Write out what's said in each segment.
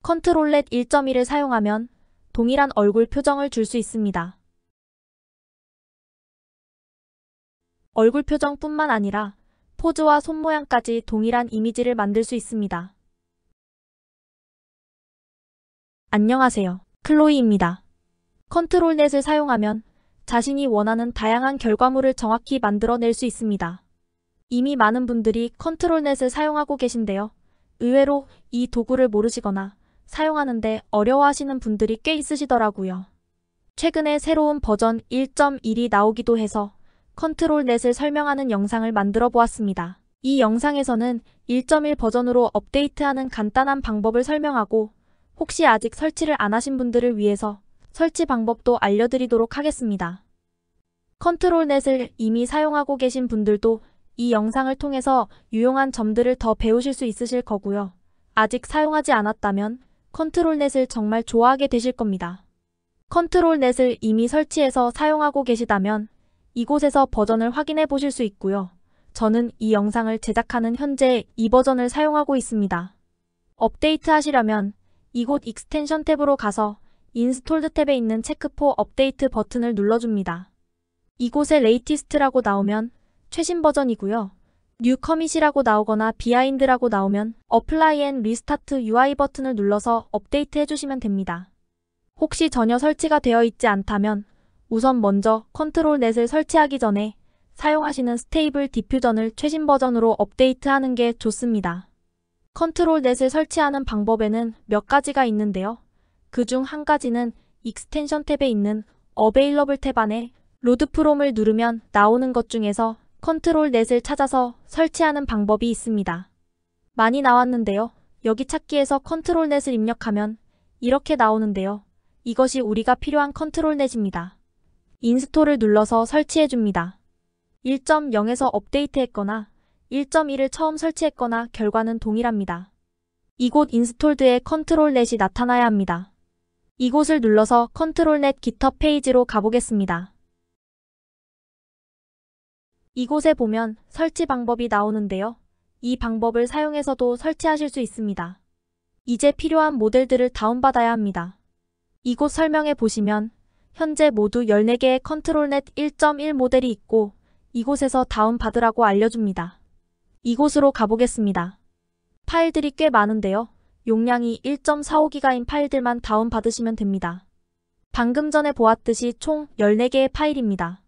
컨트롤 넷 1.1을 사용하면 동일한 얼굴 표정을 줄 수 있습니다. 얼굴 표정뿐만 아니라 포즈와 손 모양까지 동일한 이미지를 만들 수 있습니다. 안녕하세요. 클로이입니다. 컨트롤 넷을 사용하면 자신이 원하는 다양한 결과물을 정확히 만들어낼 수 있습니다. 이미 많은 분들이 컨트롤 넷을 사용하고 계신데요. 의외로 이 도구를 모르시거나 사용하는데 어려워하시는 분들이 꽤 있으시더라고요. 최근에 새로운 버전 1.1이 나오기도 해서 컨트롤 넷을 설명하는 영상을 만들어 보았습니다. 이 영상에서는 1.1 버전으로 업데이트하는 간단한 방법을 설명하고 혹시 아직 설치를 안 하신 분들을 위해서 설치 방법도 알려드리도록 하겠습니다. 컨트롤 넷을 이미 사용하고 계신 분들도 이 영상을 통해서 유용한 점들을 더 배우실 수 있으실 거고요. 아직 사용하지 않았다면 컨트롤 넷을 정말 좋아하게 되실 겁니다. 컨트롤 넷을 이미 설치해서 사용하고 계시다면 이곳에서 버전을 확인해 보실 수 있고요. 저는 이 영상을 제작하는 현재 이 버전을 사용하고 있습니다. 업데이트 하시려면 이곳 익스텐션 탭으로 가서 인스톨드 탭에 있는 체크 포 업데이트 버튼을 눌러줍니다. 이곳에 레이티스트라고 나오면 최신 버전이고요. 뉴 커밋이라고 나오거나 비하인드라고 나오면 어플라이 앤 리스타트 UI 버튼을 눌러서 업데이트 해주시면 됩니다. 혹시 전혀 설치가 되어 있지 않다면 우선 먼저 컨트롤 넷을 설치하기 전에 사용하시는 스테이블 디퓨전을 최신 버전으로 업데이트하는 게 좋습니다. 컨트롤 넷을 설치하는 방법에는 몇 가지가 있는데요. 그중 한 가지는 익스텐션 탭에 있는 어베일러블 탭 안에 로드 프롬을 누르면 나오는 것 중에서 컨트롤 넷을 찾아서 설치하는 방법이 있습니다. 많이 나왔는데요. 여기 찾기에서 컨트롤 넷을 입력하면 이렇게 나오는데요. 이것이 우리가 필요한 컨트롤 넷입니다. 인스톨을 눌러서 설치해줍니다. 1.0에서 업데이트했거나 1.1을 처음 설치했거나 결과는 동일합니다. 이곳 인스톨드에 컨트롤 넷이 나타나야 합니다. 이곳을 눌러서 컨트롤 넷 깃허브 페이지로 가보겠습니다. 이곳에 보면 설치 방법이 나오는데요. 이 방법을 사용해서도 설치하실 수 있습니다. 이제 필요한 모델들을 다운받아야 합니다. 이곳 설명에 보시면 현재 모두 14개의 컨트롤 넷 1.1 모델이 있고 이곳에서 다운받으라고 알려줍니다. 이곳으로 가보겠습니다. 파일들이 꽤 많은데요. 용량이 1.45기가인 파일들만 다운받으시면 됩니다. 방금 전에 보았듯이 총 14개의 파일입니다.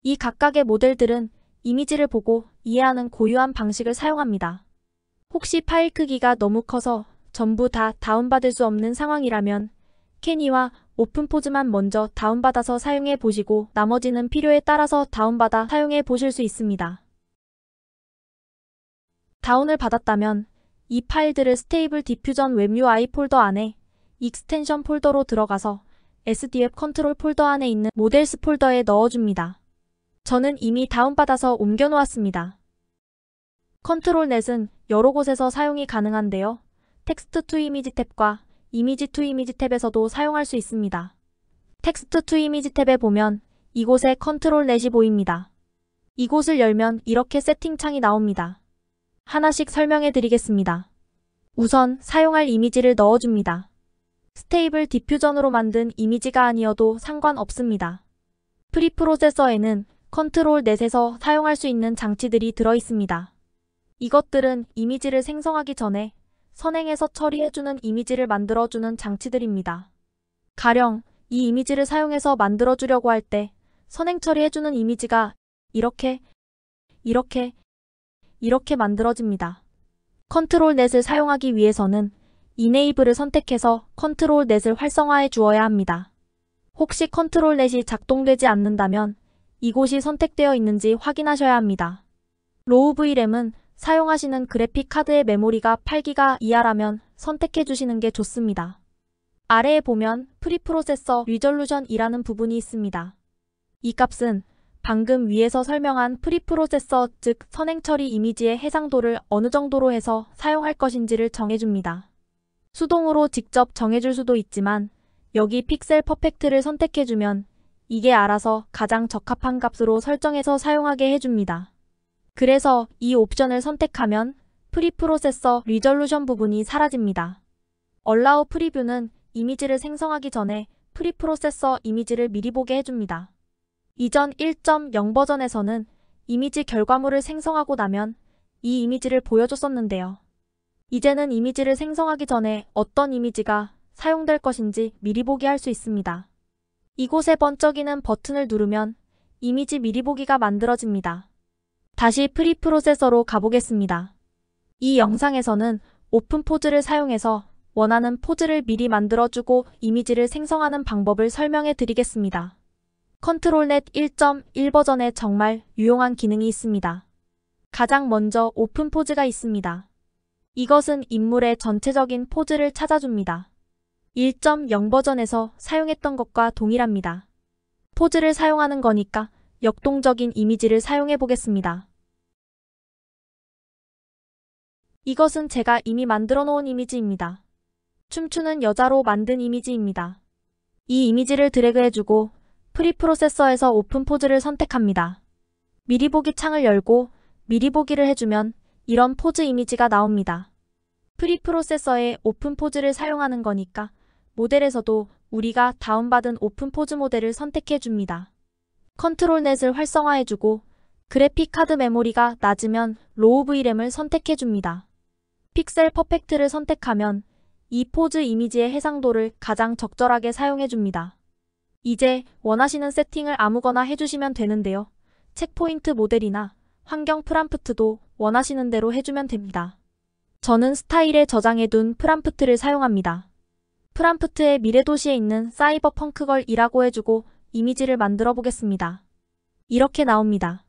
이 각각의 모델들은 이미지를 보고 이해하는 고유한 방식을 사용합니다. 혹시 파일 크기가 너무 커서 전부 다 다운받을 수 없는 상황이라면 캐니와 오픈포즈만 먼저 다운받아서 사용해 보시고 나머지는 필요에 따라서 다운받아 사용해 보실 수 있습니다. 다운을 받았다면 이 파일들을 스테이블 디퓨전 웹 UI 폴더 안에 익스텐션 폴더로 들어가서 SD웹 컨트롤 폴더 안에 있는 모델스 폴더에 넣어줍니다. 저는 이미 다운받아서 옮겨놓았습니다. 컨트롤 넷은 여러 곳에서 사용이 가능한데요. 텍스트 투 이미지 탭과 이미지 투 이미지 탭에서도 사용할 수 있습니다. 텍스트 투 이미지 탭에 보면 이곳에 컨트롤 넷이 보입니다. 이곳을 열면 이렇게 세팅창이 나옵니다. 하나씩 설명해 드리겠습니다. 우선 사용할 이미지를 넣어줍니다. 스테이블 디퓨전으로 만든 이미지가 아니어도 상관없습니다. 프리프로세서에는 컨트롤 넷에서 사용할 수 있는 장치들이 들어있습니다. 이것들은 이미지를 생성하기 전에 선행해서 처리해주는 이미지를 만들어주는 장치들입니다. 가령 이 이미지를 사용해서 만들어주려고 할 때 선행 처리해주는 이미지가 이렇게 만들어집니다. 컨트롤 넷을 사용하기 위해서는 이네이블을 선택해서 컨트롤 넷을 활성화해 주어야 합니다. 혹시 컨트롤 넷이 작동되지 않는다면 이곳이 선택되어 있는지 확인하셔야 합니다. 로우 VRAM은 사용하시는 그래픽 카드의 메모리가 8기가 이하라면 선택해 주시는 게 좋습니다. 아래에 보면 프리프로세서 리졸루션이라는 부분이 있습니다. 이 값은 방금 위에서 설명한 프리프로세서 즉 선행 처리 이미지의 해상도를 어느 정도로 해서 사용할 것인지를 정해줍니다. 수동으로 직접 정해줄 수도 있지만 여기 픽셀 퍼펙트를 선택해주면 이게 알아서 가장 적합한 값으로 설정해서 사용하게 해줍니다. 그래서 이 옵션을 선택하면 프리프로세서 리졸루션 부분이 사라집니다. Allow Preview는 이미지를 생성하기 전에 프리프로세서 이미지를 미리 보게 해줍니다. 이전 1.0 버전에서는 이미지 결과물을 생성하고 나면 이 이미지를 보여줬었는데요. 이제는 이미지를 생성하기 전에 어떤 이미지가 사용될 것인지 미리 보기 할 수 있습니다. 이곳에 번쩍이는 버튼을 누르면 이미지 미리 보기가 만들어집니다. 다시 프리프로세서로 가보겠습니다. 이 영상에서는 오픈 포즈를 사용해서 원하는 포즈를 미리 만들어주고 이미지를 생성하는 방법을 설명해 드리겠습니다. 컨트롤넷 1.1 버전에 정말 유용한 기능이 있습니다. 가장 먼저 오픈 포즈가 있습니다. 이것은 인물의 전체적인 포즈를 찾아줍니다. 1.0 버전에서 사용했던 것과 동일합니다. 포즈를 사용하는 거니까 역동적인 이미지를 사용해 보겠습니다. 이것은 제가 이미 만들어 놓은 이미지입니다. 춤추는 여자로 만든 이미지입니다. 이 이미지를 드래그해주고 프리프로세서에서 오픈 포즈를 선택합니다. 미리 보기 창을 열고 미리 보기를 해주면 이런 포즈 이미지가 나옵니다. 프리프로세서에 오픈 포즈를 사용하는 거니까 모델에서도 우리가 다운받은 오픈 포즈 모델을 선택해줍니다. 컨트롤넷을 활성화해주고 그래픽 카드 메모리가 낮으면 로우 VRAM을 선택해줍니다. 픽셀 퍼펙트를 선택하면 이 포즈 이미지의 해상도를 가장 적절하게 사용해줍니다. 이제 원하시는 세팅을 아무거나 해주시면 되는데요. 체크포인트 모델이나 환경 프람프트도 원하시는 대로 해주면 됩니다. 저는 스타일에 저장해둔 프람프트를 사용합니다. 프람프트에 미래도시에 있는 사이버펑크걸이라고 해주고 이미지를 만들어 보겠습니다. 이렇게 나옵니다.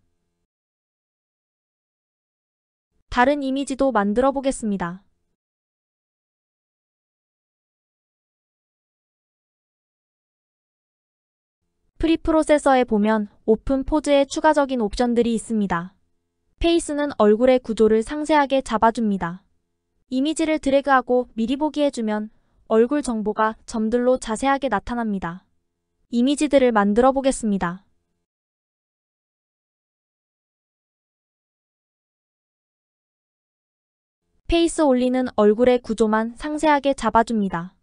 다른 이미지도 만들어 보겠습니다. 프리프로세서에 보면 오픈 포즈에 추가적인 옵션들이 있습니다. 페이스는 얼굴의 구조를 상세하게 잡아줍니다. 이미지를 드래그하고 미리 보기 해주면 얼굴 정보가 점들로 자세하게 나타납니다. 이미지들을 만들어 보겠습니다. 페이스 올리는 얼굴의 구조만 상세하게 잡아줍니다.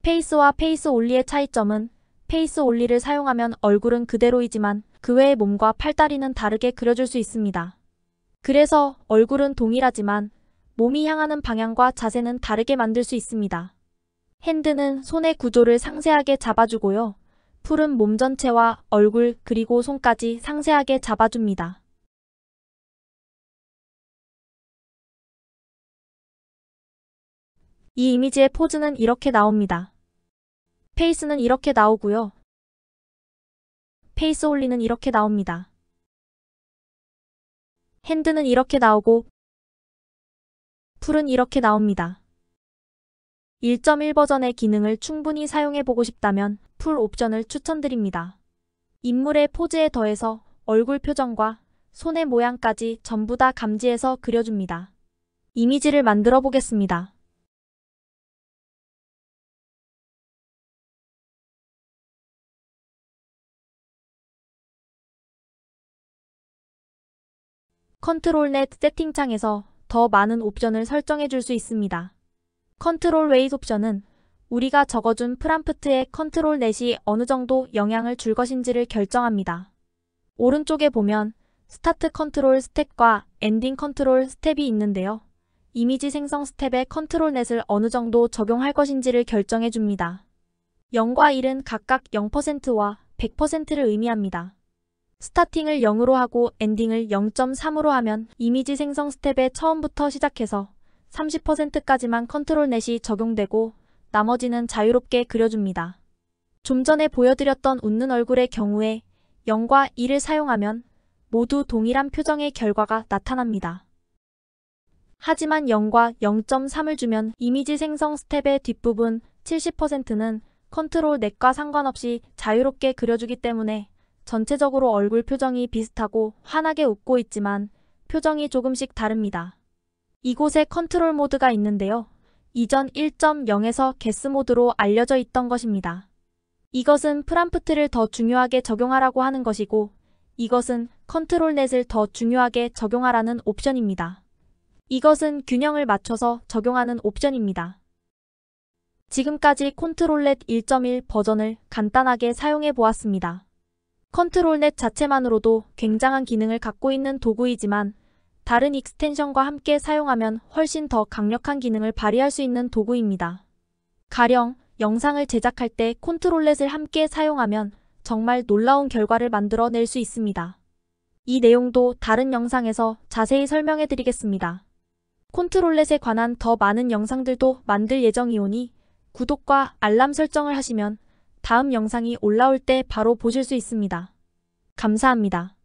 페이스와 페이스 올리의 차이점은 페이스 올리를 사용하면 얼굴은 그대로이지만 그 외의 몸과 팔다리는 다르게 그려줄 수 있습니다. 그래서 얼굴은 동일하지만 몸이 향하는 방향과 자세는 다르게 만들 수 있습니다. 핸드는 손의 구조를 상세하게 잡아주고요. 풀은 몸 전체와 얼굴 그리고 손까지 상세하게 잡아줍니다. 이 이미지의 포즈는 이렇게 나옵니다. 페이스는 이렇게 나오고요. 페이스 올리는 이렇게 나옵니다. 핸드는 이렇게 나오고 풀은 이렇게 나옵니다. 1.1 버전의 기능을 충분히 사용해보고 싶다면 풀 옵션을 추천드립니다. 인물의 포즈에 더해서 얼굴 표정과 손의 모양까지 전부 다 감지해서 그려줍니다. 이미지를 만들어 보겠습니다. 컨트롤넷 세팅창에서 더 많은 옵션을 설정해 줄 수 있습니다. 컨트롤 웨이트 옵션은 우리가 적어준 프람프트에 컨트롤넷이 어느 정도 영향을 줄 것인지를 결정합니다. 오른쪽에 보면 스타트 컨트롤 스텝과 엔딩 컨트롤 스텝이 있는데요. 이미지 생성 스텝에 컨트롤넷을 어느 정도 적용할 것인지를 결정해 줍니다. 0과 1은 각각 0%와 100%를 의미합니다. 스타팅을 0으로 하고 엔딩을 0.3으로 하면 이미지 생성 스텝에 처음부터 시작해서 30%까지만 컨트롤넷이 적용되고 나머지는 자유롭게 그려줍니다. 좀 전에 보여드렸던 웃는 얼굴의 경우에 0과 1을 사용하면 모두 동일한 표정의 결과가 나타납니다. 하지만 0과 0.3을 주면 이미지 생성 스텝의 뒷부분 70%는 컨트롤넷과 상관없이 자유롭게 그려주기 때문에 전체적으로 얼굴 표정이 비슷하고 환하게 웃고 있지만 표정이 조금씩 다릅니다. 이곳에 컨트롤 모드가 있는데요. 이전 1.0에서 게스 모드로 알려져 있던 것입니다. 이것은 프람프트를 더 중요하게 적용하라고 하는 것이고 이것은 컨트롤넷을 더 중요하게 적용하라는 옵션입니다. 이것은 균형을 맞춰서 적용하는 옵션입니다. 지금까지 컨트롤넷 1.1 버전을 간단하게 사용해 보았습니다. 컨트롤넷 자체만으로도 굉장한 기능을 갖고 있는 도구이지만 다른 익스텐션과 함께 사용하면 훨씬 더 강력한 기능을 발휘할 수 있는 도구입니다. 가령 영상을 제작할 때 컨트롤넷을 함께 사용하면 정말 놀라운 결과를 만들어낼 수 있습니다. 이 내용도 다른 영상에서 자세히 설명해 드리겠습니다. 컨트롤넷에 관한 더 많은 영상들도 만들 예정이오니 구독과 알람 설정을 하시면 다음 영상이 올라올 때 바로 보실 수 있습니다. 감사합니다.